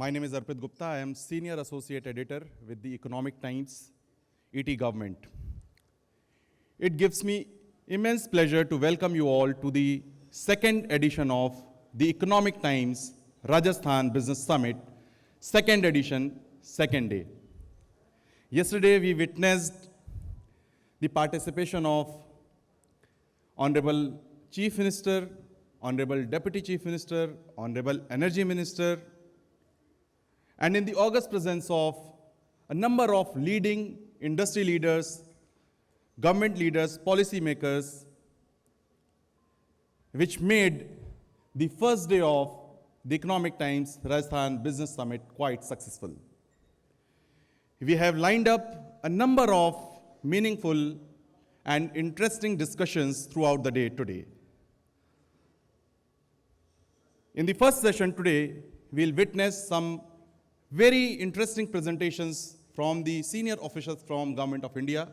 My name is Arpit Gupta. I am Senior Associate Editor with the Economic Times, ET Government. It gives me immense pleasure to welcome you all to the second edition of the Economic Times Rajasthan Business Summit, second edition, second day. Yesterday, we witnessed the participation of Honorable Chief Minister, Honorable Deputy Chief Minister, Honorable Energy Minister, and in the august presence of a number of leading industry leaders, government leaders, policy makers, which made the first day of the Economic Times Rajasthan Business Summit quite successful. We have lined up a number of meaningful and interesting discussions throughout the day today. In the first session today, we'll witness some very interesting presentations from the senior officials from Government of India,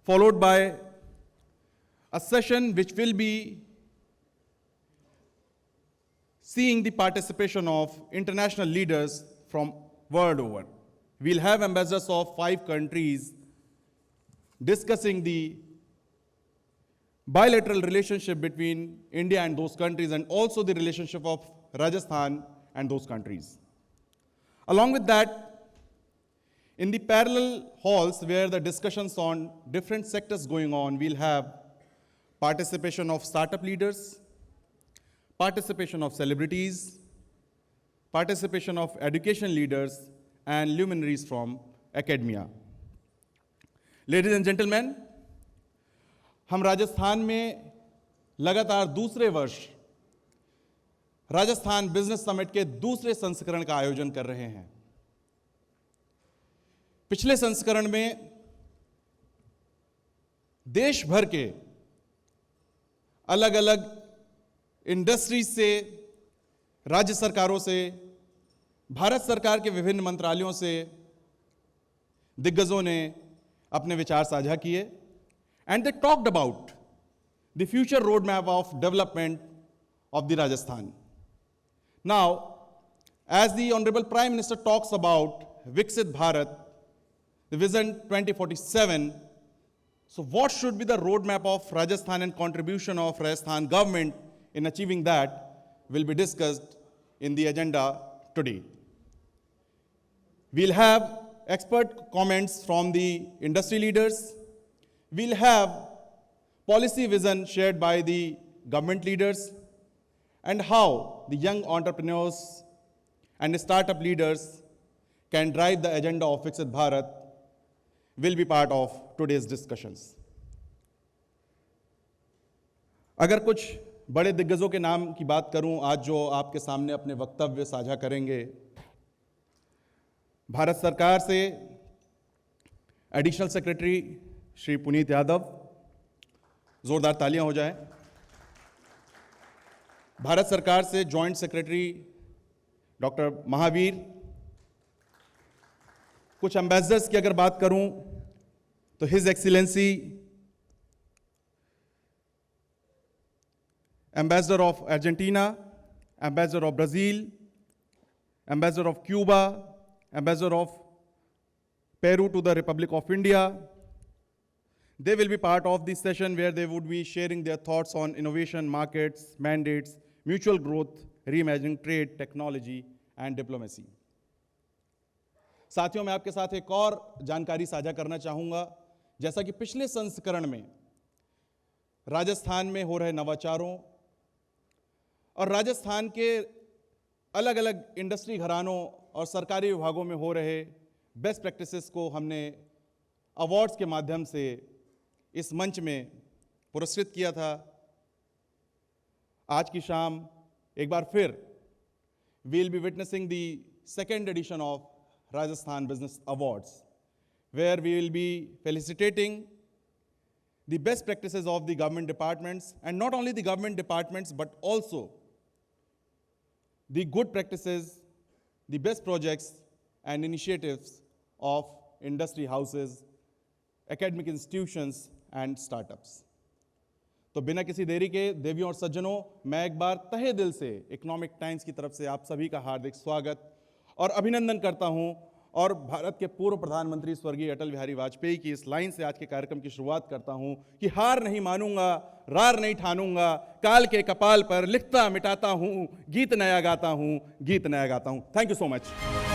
followed by a session which will be seeing the participation of international leaders from world over. We'll have ambassadors of 5 countries discussing the bilateral relationship between India and those countries, and also the relationship of Rajasthan and those countries. Along with that, in the parallel halls where the discussions on different sectors going on, we'll have participation of startup leaders, participation of celebrities, participation of education leaders, and luminaries from academia. Ladies and gentlemen, हम राजस्थान में लगातार दूसरे वर्ष Rajasthan business summit के दूसरे संस्करण का आयोजन कर रहे हैं। पिछले संस्करण में देश भर के अलग अलग इंडस्ट्रीज से, राज्य सरकारों से, भारत सरकार के विभिन्न मंत्रालयों से दिग्गजों ने अपने विचार साझा किए, and they talked about the future roadmap of development of the Rajasthan. Now, as the Honorable Prime Minister talks about Viksit Bharat, the Vision 2047, so what should be the roadmap of Rajasthan and contribution of Rajasthan government in achieving that will be discussed in the agenda today. We'll have expert comments from the industry leaders. We'll have policy vision shared by the government leaders, and how the young entrepreneurs and startup leaders can drive the agenda of Viksit Bharat will be part of today's discussions. अगर कुछ बड़े दिग्गजों के नाम की बात करूं आज जो आपके सामने अपने वक्तव्य साझा करेंगे, भारत सरकार से एडिशनल सेक्रेटरी श्री पुनीत यादव, जोरदार तालियां हो जाएं। भारत सरकार से जॉइंट सेक्रेटरी डॉक्टर महावीर। कुछ एम्बेसडर्स की अगर बात करूं तो his excellency ambassador of Argentina, ambassador of Brazil, ambassador of Cuba, ambassador of Peru to the republic of India. They will be part of this session where they would be sharing their thoughts on innovation, markets, mandates, mutual growth, reimagining trade, technology, and diplomacy. साथियों, मैं आपके साथ एक और जानकारी साझा करना चाहूँगा। जैसा कि पिछले संस्करण में राजस्थान में हो रहे नवाचारों और राजस्थान के अलग अलग इंडस्ट्री घरानों और सरकारी विभागों में हो रहे बेस्ट प्रैक्टिसेस को हमने अवार्ड्स के माध्यम से इस मंच में पुरस्कृत किया था। आज की शाम एक बार फिर we'll be witnessing the second edition of Rajasthan Business Awards, where we will be felicitating the best practices of the government departments, and not only the government departments, but also the good practices, the best projects and initiatives of industry houses, academic institutions, and startups. तो बिना किसी देरी के देवियों और सज्जनों, मैं एक बार तहे दिल से इकोनॉमिक टाइम्स की तरफ से आप सभी का हार्दिक स्वागत और अभिनंदन करता हूं और भारत के पूर्व प्रधानमंत्री स्वर्गीय अटल बिहारी वाजपेयी की इस लाइन से आज के कार्यक्रम की शुरुआत करता हूं कि हार नहीं मानूंगा, रार नहीं ठानूंगा, काल के कपाल पर लिखता मिटाता हूं, गीत नया गाता हूं, गीत नया गाता हूं। Thank you so much.